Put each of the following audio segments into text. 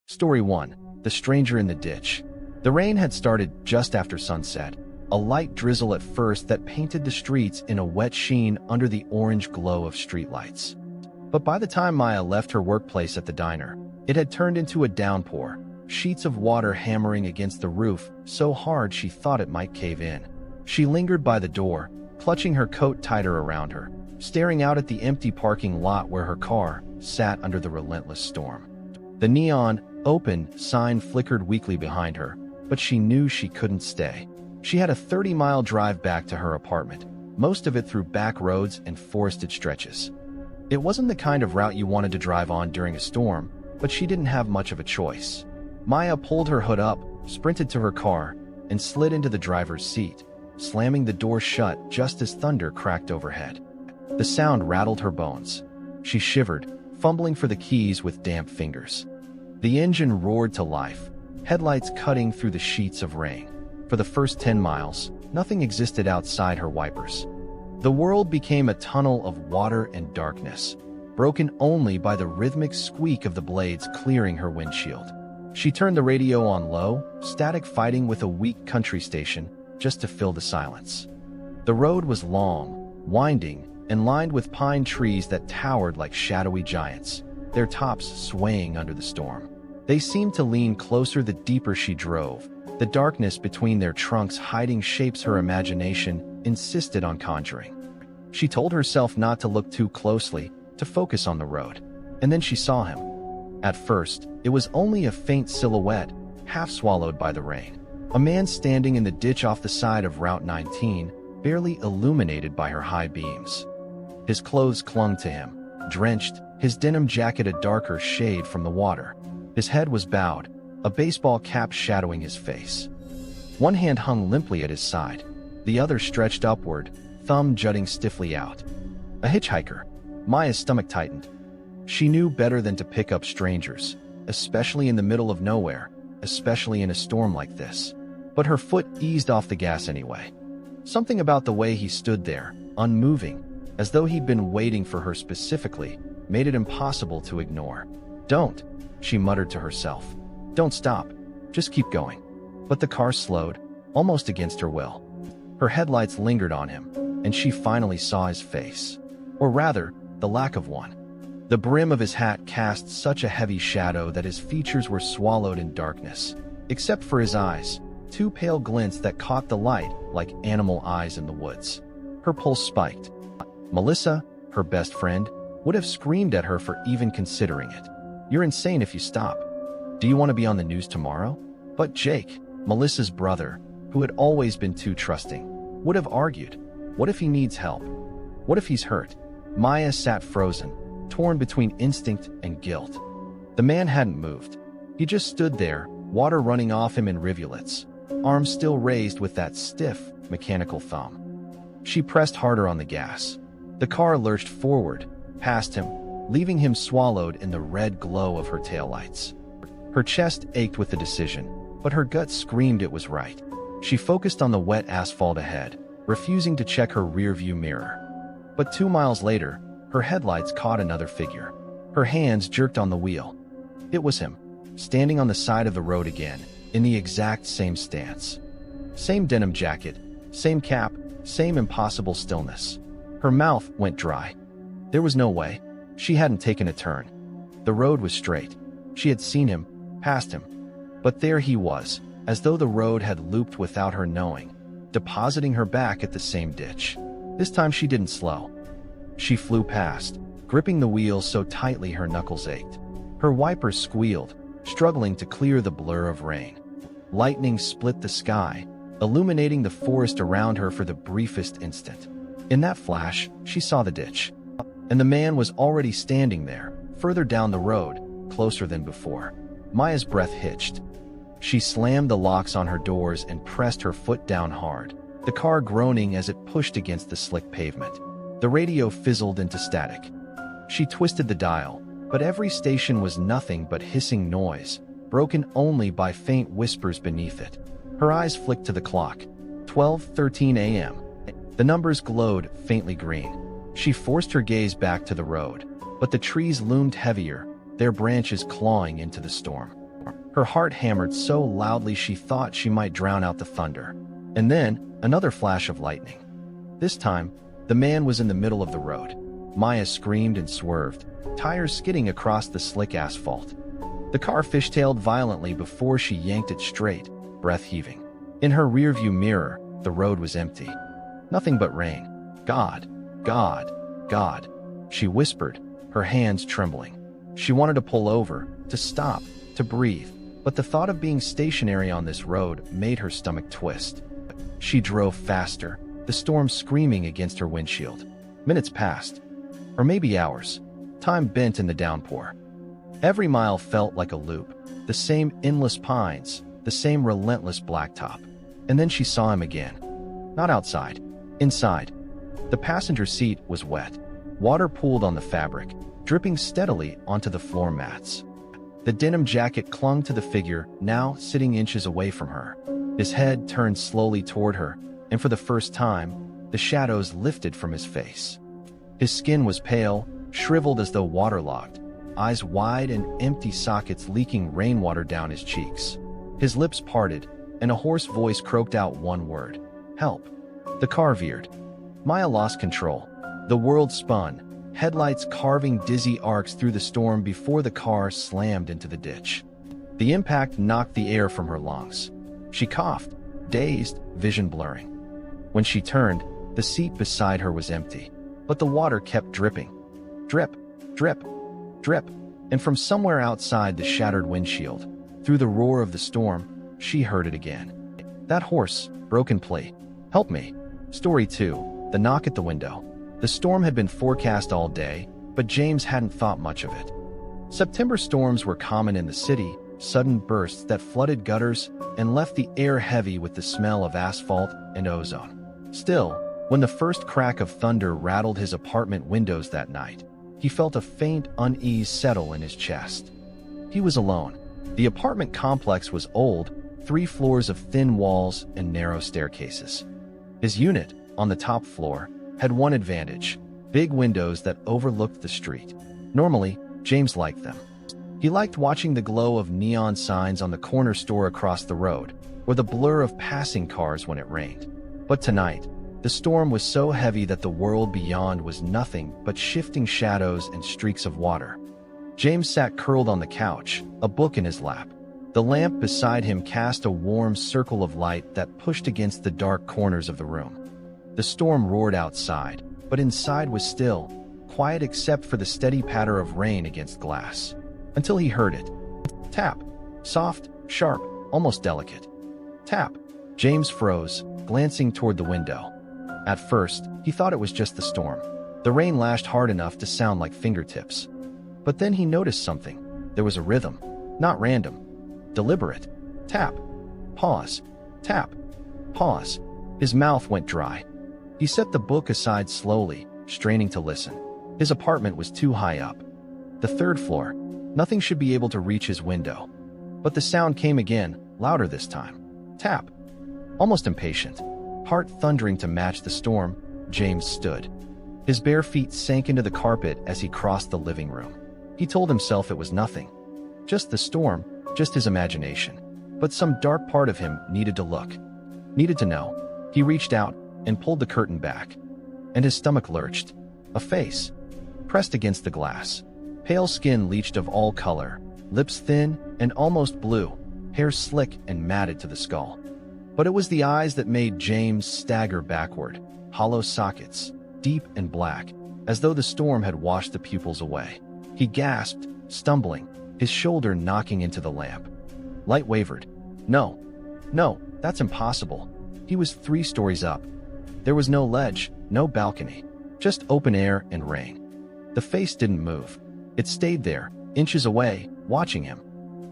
Story 1. The Stranger in the Ditch. The rain had started just after sunset, a light drizzle at first that painted the streets in a wet sheen under the orange glow of streetlights. But by the time Maya left her workplace at the diner, it had turned into a downpour, sheets of water hammering against the roof so hard she thought it might cave in. She lingered by the door, clutching her coat tighter around her, staring out at the empty parking lot where her car sat under the relentless storm. The neon "Open" sign flickered weakly behind her, but she knew she couldn't stay. She had a 30-mile drive back to her apartment, most of it through back roads and forested stretches. It wasn't the kind of route you wanted to drive on during a storm, but she didn't have much of a choice. Maya pulled her hood up, sprinted to her car, and slid into the driver's seat, slamming the door shut just as thunder cracked overhead. The sound rattled her bones. She shivered, fumbling for the keys with damp fingers. The engine roared to life, headlights cutting through the sheets of rain. For the first 10 miles, nothing existed outside her wipers. The world became a tunnel of water and darkness, broken only by the rhythmic squeak of the blades clearing her windshield. She turned the radio on low, static fighting with a weak country station, just to fill the silence. The road was long, winding, and lined with pine trees that towered like shadowy giants, their tops swaying under the storm. They seemed to lean closer the deeper she drove. The darkness between their trunks hiding shapes her imagination insisted on conjuring. She told herself not to look too closely, to focus on the road. And then she saw him. At first, it was only a faint silhouette, half swallowed by the rain. A man standing in the ditch off the side of Route 19, barely illuminated by her high beams. His clothes clung to him, drenched, his denim jacket a darker shade from the water. His head was bowed, a baseball cap shadowing his face. One hand hung limply at his side, the other stretched upward, thumb jutting stiffly out. A hitchhiker. Maya's stomach tightened. She knew better than to pick up strangers, especially in the middle of nowhere, especially in a storm like this. But her foot eased off the gas anyway. Something about the way he stood there, unmoving, as though he'd been waiting for her specifically, made it impossible to ignore. "Don't," she muttered to herself. "Don't stop. Just keep going." But the car slowed, almost against her will. Her headlights lingered on him, and she finally saw his face. Or rather, the lack of one. The brim of his hat cast such a heavy shadow that his features were swallowed in darkness, except for his eyes, two pale glints that caught the light like animal eyes in the woods. Her pulse spiked. Melissa, her best friend, would have screamed at her for even considering it. "You're insane if you stop. Do you want to be on the news tomorrow?" But Jake, Melissa's brother, who had always been too trusting, would have argued. What if he needs help? What if he's hurt? Maya sat frozen, torn between instinct and guilt. The man hadn't moved. He just stood there, water running off him in rivulets, arms still raised with that stiff, mechanical thumb. She pressed harder on the gas. The car lurched forward, past him, leaving him swallowed in the red glow of her taillights. Her chest ached with the decision, but her gut screamed it was right. She focused on the wet asphalt ahead, refusing to check her rearview mirror. But 2 miles later, her headlights caught another figure. Her hands jerked on the wheel. It was him, standing on the side of the road again, in the exact same stance. Same denim jacket, same cap, same impossible stillness. Her mouth went dry. There was no way. She hadn't taken a turn. The road was straight. She had seen him, passed him. But there he was, as though the road had looped without her knowing, depositing her back at the same ditch. This time she didn't slow. She flew past, gripping the wheel so tightly her knuckles ached. Her wipers squealed, struggling to clear the blur of rain. Lightning split the sky, illuminating the forest around her for the briefest instant. In that flash, she saw the ditch. And the man was already standing there, further down the road, closer than before. Maya's breath hitched. She slammed the locks on her doors and pressed her foot down hard, the car groaning as it pushed against the slick pavement. The radio fizzled into static. She twisted the dial, but every station was nothing but hissing noise, broken only by faint whispers beneath it. Her eyes flicked to the clock. 12:13 a.m. The numbers glowed faintly green. She forced her gaze back to the road, but the trees loomed heavier, their branches clawing into the storm. Her heart hammered so loudly she thought she might drown out the thunder. And then, another flash of lightning. This time, the man was in the middle of the road. Maya screamed and swerved, tires skidding across the slick asphalt. The car fishtailed violently before she yanked it straight, breath heaving. In her rearview mirror, the road was empty. Nothing but rain. God, God, God, she whispered, her hands trembling. She wanted to pull over, to stop, to breathe, but the thought of being stationary on this road made her stomach twist. She drove faster, the storm screaming against her windshield. Minutes passed, or maybe hours. Time bent in the downpour. Every mile felt like a loop, the same endless pines, the same relentless blacktop. And then she saw him again. Not outside, inside. The passenger seat was wet. Water pooled on the fabric, dripping steadily onto the floor mats. The denim jacket clung to the figure, now sitting inches away from her. His head turned slowly toward her, and for the first time, the shadows lifted from his face. His skin was pale, shriveled as though waterlogged, eyes wide and empty sockets leaking rainwater down his cheeks. His lips parted, and a hoarse voice croaked out one word: "Help." The car veered. Maya lost control. The world spun, headlights carving dizzy arcs through the storm before the car slammed into the ditch. The impact knocked the air from her lungs. She coughed, dazed, vision blurring. When she turned, the seat beside her was empty, but the water kept dripping. Drip, drip, drip, and from somewhere outside the shattered windshield, through the roar of the storm, she heard it again. That hoarse, broken plea. "Help me." Story 2. The knock at the window. The storm had been forecast all day, but James hadn't thought much of it. September storms were common in the city, sudden bursts that flooded gutters and left the air heavy with the smell of asphalt and ozone. Still, when the first crack of thunder rattled his apartment windows that night, he felt a faint unease settle in his chest. He was alone. The apartment complex was old, 3 floors of thin walls and narrow staircases. His unit, on the top floor, had one advantage: big windows that overlooked the street. Normally, James liked them. He liked watching the glow of neon signs on the corner store across the road, or the blur of passing cars when it rained. But tonight, the storm was so heavy that the world beyond was nothing but shifting shadows and streaks of water. James sat curled on the couch, a book in his lap. The lamp beside him cast a warm circle of light that pushed against the dark corners of the room. The storm roared outside, but inside was still, quiet except for the steady patter of rain against glass. Until he heard it. Tap. Soft, sharp, almost delicate. Tap. James froze, glancing toward the window. At first, he thought it was just the storm. The rain lashed hard enough to sound like fingertips. But then he noticed something. There was a rhythm. Not random. Deliberate. Tap. Pause. Tap. Pause. His mouth went dry. He set the book aside slowly, straining to listen. His apartment was too high up. The 3rd floor. Nothing should be able to reach his window. But the sound came again, louder this time. Tap. Almost impatient, heart thundering to match the storm, James stood. His bare feet sank into the carpet as he crossed the living room. He told himself it was nothing. Just the storm, just his imagination. But some dark part of him needed to look. Needed to know. He reached out and pulled the curtain back. And his stomach lurched. A face. Pressed against the glass. Pale skin leached of all color. Lips thin and almost blue. Hair slick and matted to the skull. But it was the eyes that made James stagger backward. Hollow sockets. Deep and black. As though the storm had washed the pupils away. He gasped, stumbling, his shoulder knocking into the lamp. Light wavered. No. No, that's impossible. He was 3 stories up. There was no ledge, no balcony. Just open air and rain. The face didn't move. It stayed there, inches away, watching him.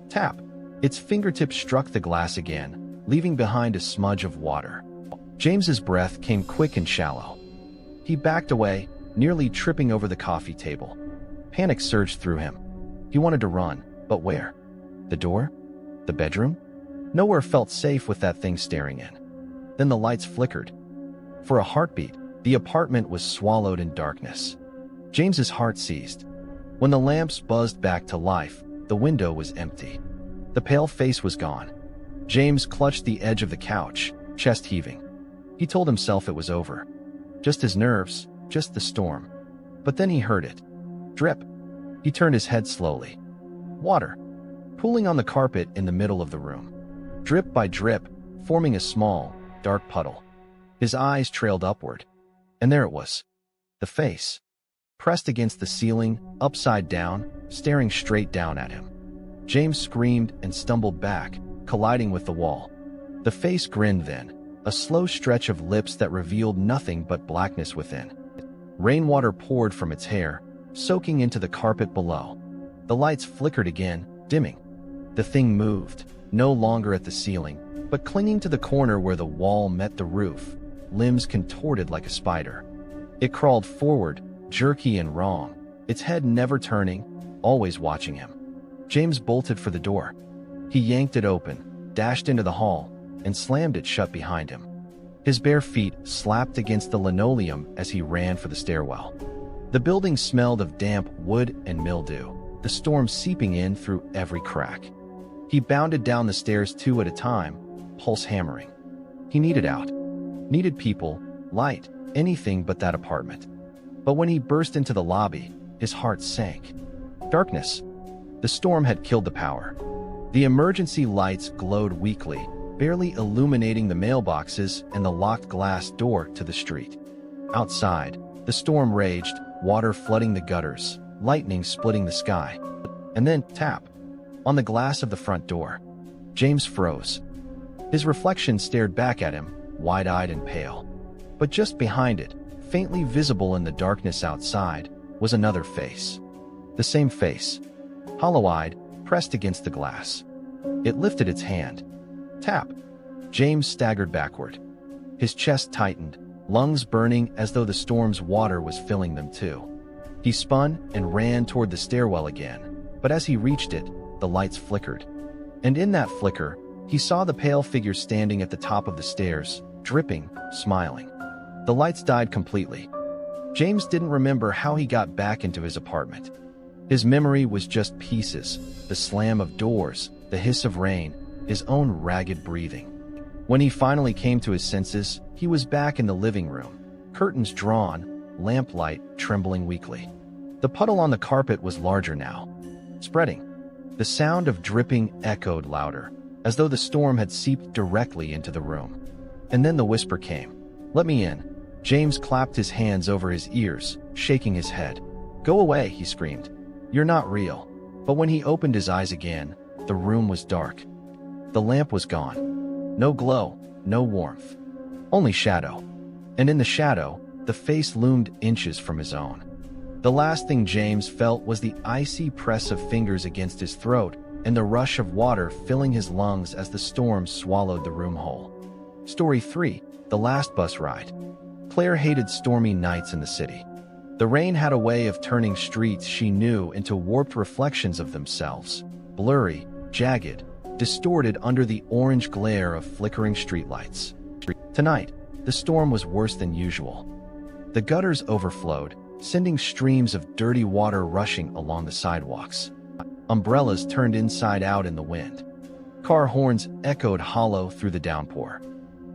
Tap. Its fingertips struck the glass again, leaving behind a smudge of water. James's breath came quick and shallow. He backed away, nearly tripping over the coffee table. Panic surged through him. He wanted to run, but where? The door? The bedroom? Nowhere felt safe with that thing staring in. Then the lights flickered. For a heartbeat, the apartment was swallowed in darkness. James's heart seized. When the lamps buzzed back to life, the window was empty. The pale face was gone. James clutched the edge of the couch, chest heaving. He told himself it was over. Just his nerves, just the storm. But then he heard it. Drip. He turned his head slowly. Water, pooling on the carpet in the middle of the room. Drip by drip, forming a small, dark puddle. His eyes trailed upward. And there it was. The face. Pressed against the ceiling, upside down, staring straight down at him. James screamed and stumbled back, colliding with the wall. The face grinned then, a slow stretch of lips that revealed nothing but blackness within. Rainwater poured from its hair, soaking into the carpet below. The lights flickered again, dimming. The thing moved, no longer at the ceiling, but clinging to the corner where the wall met the roof, limbs contorted like a spider. It crawled forward, jerky and wrong, its head never turning, always watching him. James bolted for the door. He yanked it open, dashed into the hall, and slammed it shut behind him. His bare feet slapped against the linoleum as he ran for the stairwell. The building smelled of damp wood and mildew, the storm seeping in through every crack. He bounded down the stairs 2 at a time, pulse hammering. He needed out. Needed people, light, anything but that apartment. But when he burst into the lobby, his heart sank. Darkness. The storm had killed the power. The emergency lights glowed weakly, barely illuminating the mailboxes and the locked glass door to the street. Outside, the storm raged, water flooding the gutters, lightning splitting the sky. And then, tap. On the glass of the front door. James froze. His reflection stared back at him, wide-eyed and pale. But just behind it, faintly visible in the darkness outside, was another face. The same face. Hollow-eyed, pressed against the glass. It lifted its hand. Tap. James staggered backward. His chest tightened, lungs burning as though the storm's water was filling them too. He spun and ran toward the stairwell again, but as he reached it, the lights flickered. And in that flicker, he saw the pale figure standing at the top of the stairs, dripping, smiling. The lights died completely. James didn't remember how he got back into his apartment. His memory was just pieces, the slam of doors, the hiss of rain, his own ragged breathing. When he finally came to his senses, he was back in the living room, curtains drawn, lamplight trembling weakly. The puddle on the carpet was larger now, spreading. The sound of dripping echoed louder, as though the storm had seeped directly into the room. And then the whisper came. "Let me in." James clapped his hands over his ears, shaking his head. "Go away," he screamed. "You're not real." But when he opened his eyes again, the room was dark. The lamp was gone. No glow, no warmth. Only shadow. And in the shadow, the face loomed inches from his own. The last thing James felt was the icy press of fingers against his throat and the rush of water filling his lungs as the storm swallowed the room whole. Story 3. The Last Bus Ride. Claire hated stormy nights in the city. The rain had a way of turning streets she knew into warped reflections of themselves, blurry, jagged, distorted under the orange glare of flickering streetlights. Tonight, the storm was worse than usual. The gutters overflowed, sending streams of dirty water rushing along the sidewalks. Umbrellas turned inside out in the wind. Car horns echoed hollow through the downpour.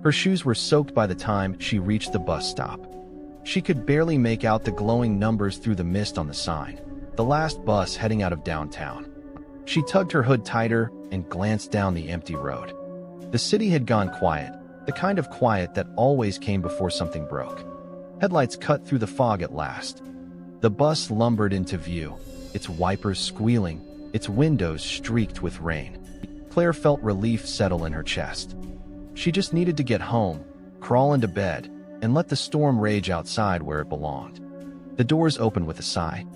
Her shoes were soaked by the time she reached the bus stop. She could barely make out the glowing numbers through the mist on the sign, the last bus heading out of downtown. She tugged her hood tighter and glanced down the empty road. The city had gone quiet, the kind of quiet that always came before something broke. Headlights cut through the fog at last. The bus lumbered into view, its wipers squealing, its windows streaked with rain. Claire felt relief settle in her chest. She just needed to get home, crawl into bed, and let the storm rage outside where it belonged. The doors opened with a sigh.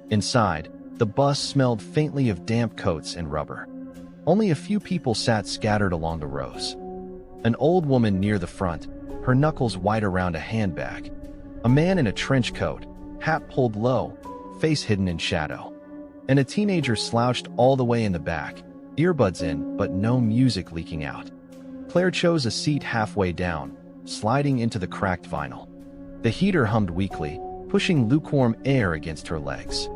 Inside, the bus smelled faintly of damp coats and rubber. Only a few people sat scattered along the rows. An old woman near the front, her knuckles white around a handbag. A man in a trench coat, hat pulled low, face hidden in shadow. And a teenager slouched all the way in the back, earbuds in but no music leaking out. Claire chose a seat halfway down, sliding into the cracked vinyl. The heater hummed weakly, pushing lukewarm air against her legs.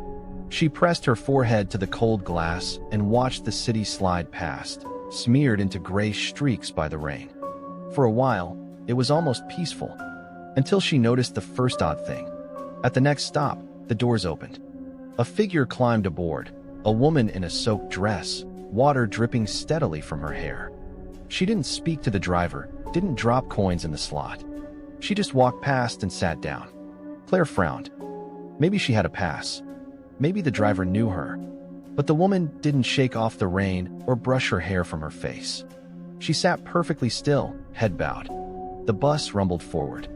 She pressed her forehead to the cold glass and watched the city slide past, smeared into gray streaks by the rain. For a while, it was almost peaceful, until she noticed the first odd thing. At the next stop, the doors opened. A figure climbed aboard, a woman in a soaked dress, water dripping steadily from her hair. She didn't speak to the driver, didn't drop coins in the slot. She just walked past and sat down. Claire frowned. Maybe she had a pass. Maybe the driver knew her. But the woman didn't shake off the rain or brush her hair from her face. She sat perfectly still, head bowed. The bus rumbled forward.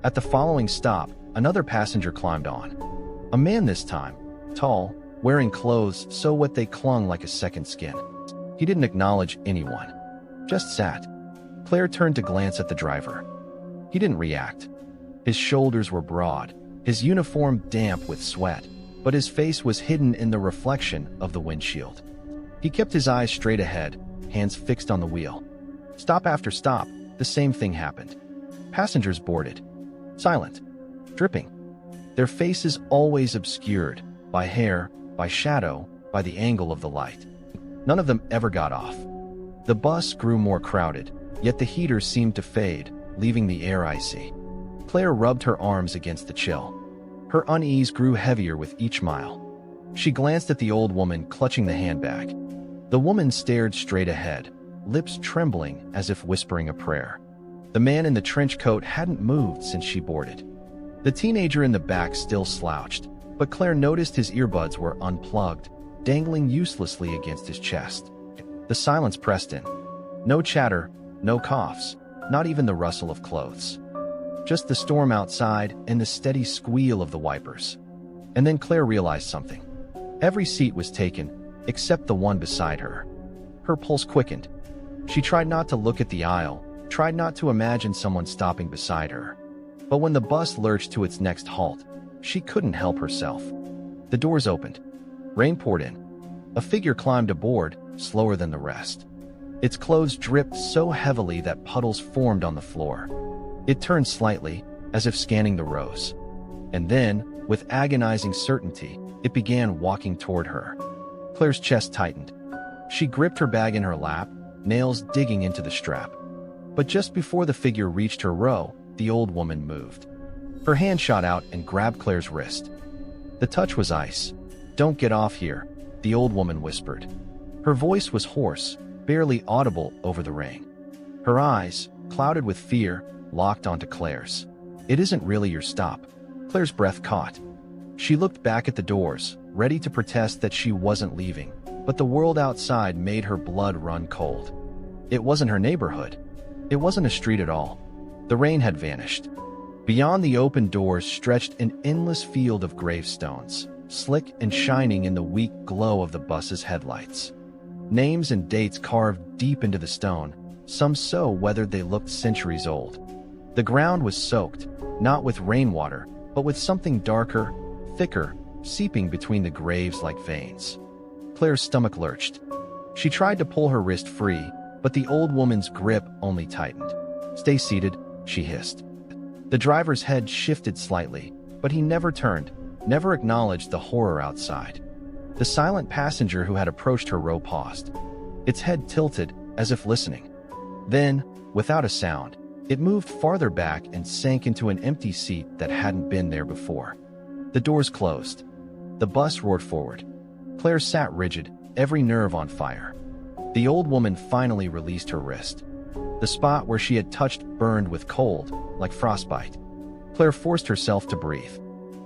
At the following stop, another passenger climbed on. A man this time, tall, wearing clothes so wet they clung like a second skin. He didn't acknowledge anyone, just sat. Claire turned to glance at the driver. He didn't react. His shoulders were broad, his uniform damp with sweat, but his face was hidden in the reflection of the windshield. He kept his eyes straight ahead, hands fixed on the wheel. Stop after stop, the same thing happened. Passengers boarded. Silent. Dripping. Their faces always obscured, by hair, by shadow, by the angle of the light. None of them ever got off. The bus grew more crowded, yet the heater seemed to fade, leaving the air icy. Claire rubbed her arms against the chill. Her unease grew heavier with each mile. She glanced at the old woman clutching the handbag. The woman stared straight ahead, lips trembling as if whispering a prayer. The man in the trench coat hadn't moved since she boarded. The teenager in the back still slouched, but Claire noticed his earbuds were unplugged, dangling uselessly against his chest. The silence pressed in. No chatter, no coughs, not even the rustle of clothes. Just the storm outside and the steady squeal of the wipers. And then Claire realized something. Every seat was taken, except the one beside her. Her pulse quickened. She tried not to look at the aisle, tried not to imagine someone stopping beside her. But when the bus lurched to its next halt, she couldn't help herself. The doors opened. Rain poured in. A figure climbed aboard, slower than the rest. Its clothes dripped so heavily that puddles formed on the floor. It turned slightly, as if scanning the rows. And then, with agonizing certainty, it began walking toward her. Claire's chest tightened. She gripped her bag in her lap, nails digging into the strap. But just before the figure reached her row, the old woman moved. Her hand shot out and grabbed Claire's wrist. The touch was ice. "Don't get off here," the old woman whispered. Her voice was hoarse, barely audible over the rain. Her eyes, clouded with fear, locked onto Claire's. "It isn't really your stop." Claire's breath caught. She looked back at the doors, ready to protest that she wasn't leaving, but the world outside made her blood run cold. It wasn't her neighborhood. It wasn't a street at all. The rain had vanished. Beyond the open doors stretched an endless field of gravestones, slick and shining in the weak glow of the bus's headlights. Names and dates carved deep into the stone, some so weathered they looked centuries old. The ground was soaked, not with rainwater, but with something darker, thicker, seeping between the graves like veins. Claire's stomach lurched. She tried to pull her wrist free, but the old woman's grip only tightened. "Stay seated," she hissed. The driver's head shifted slightly, but he never turned, never acknowledged the horror outside. The silent passenger who had approached her row paused. Its head tilted, as if listening. Then, without a sound, it moved farther back and sank into an empty seat that hadn't been there before. The doors closed. The bus roared forward. Claire sat rigid, every nerve on fire. The old woman finally released her wrist. The spot where she had touched burned with cold, like frostbite. Claire forced herself to breathe.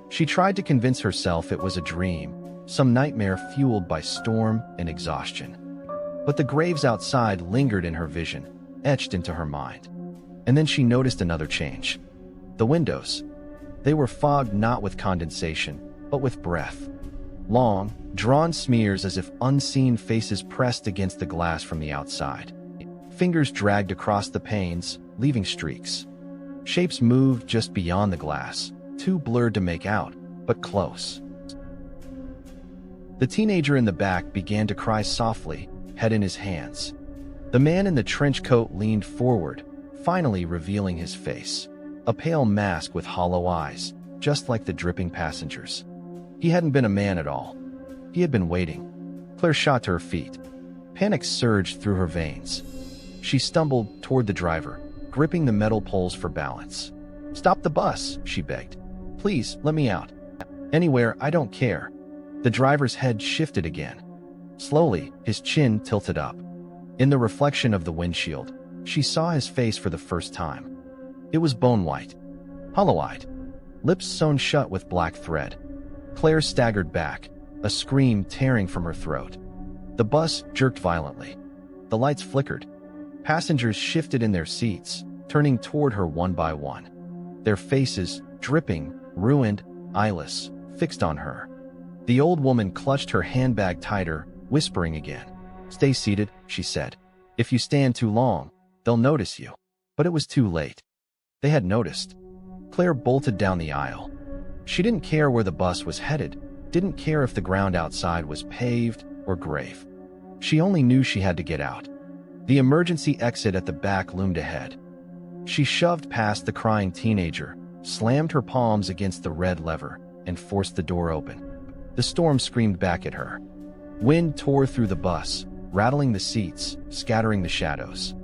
She tried to convince herself it was a dream, some nightmare fueled by storm and exhaustion. But the graves outside lingered in her vision, etched into her mind. And then she noticed another change. The windows. They were fogged not with condensation, but with breath. Long, drawn smears as if unseen faces pressed against the glass from the outside. Fingers dragged across the panes, leaving streaks. Shapes moved just beyond the glass, too blurred to make out, but close. The teenager in the back began to cry softly, head in his hands. The man in the trench coat leaned forward, finally revealing his face. A pale mask with hollow eyes, just like the dripping passengers. He hadn't been a man at all. He had been waiting. Claire shot to her feet. Panic surged through her veins. She stumbled toward the driver, gripping the metal poles for balance. "Stop the bus," she begged. "Please, let me out. Anywhere, I don't care." The driver's head shifted again. Slowly, his chin tilted up. In the reflection of the windshield, she saw his face for the first time. It was bone-white, hollow-eyed, lips sewn shut with black thread. Claire staggered back, a scream tearing from her throat. The bus jerked violently. The lights flickered. Passengers shifted in their seats, turning toward her one by one. Their faces, dripping, ruined, eyeless, fixed on her. The old woman clutched her handbag tighter, whispering again. "Stay seated," she said. "If you stand too long, they'll notice you." But it was too late. They had noticed. Claire bolted down the aisle. She didn't care where the bus was headed, didn't care if the ground outside was paved or grave. She only knew she had to get out. The emergency exit at the back loomed ahead. She shoved past the crying teenager, slammed her palms against the red lever, and forced the door open. The storm screamed back at her. Wind tore through the bus, rattling the seats, scattering the shadows.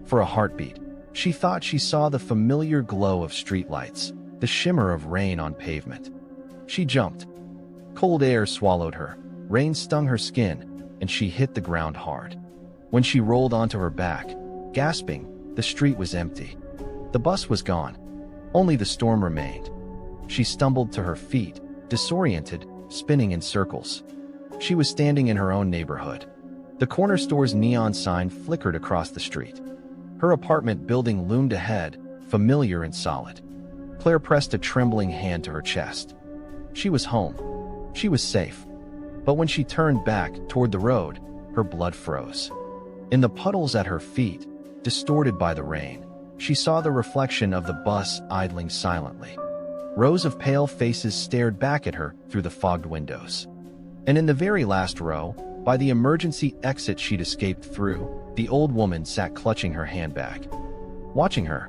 For a heartbeat, she thought she saw the familiar glow of streetlights, the shimmer of rain on pavement. She jumped. Cold air swallowed her, rain stung her skin, and she hit the ground hard. When she rolled onto her back, gasping, the street was empty. The bus was gone. Only the storm remained. She stumbled to her feet, disoriented, spinning in circles. She was standing in her own neighborhood. The corner store's neon sign flickered across the street. Her apartment building loomed ahead, familiar and solid. Claire pressed a trembling hand to her chest. She was home. She was safe. But when she turned back toward the road, her blood froze. In the puddles at her feet, distorted by the rain, she saw the reflection of the bus idling silently. Rows of pale faces stared back at her through the fogged windows. And in the very last row, by the emergency exit she'd escaped through, the old woman sat clutching her handbag. Watching her,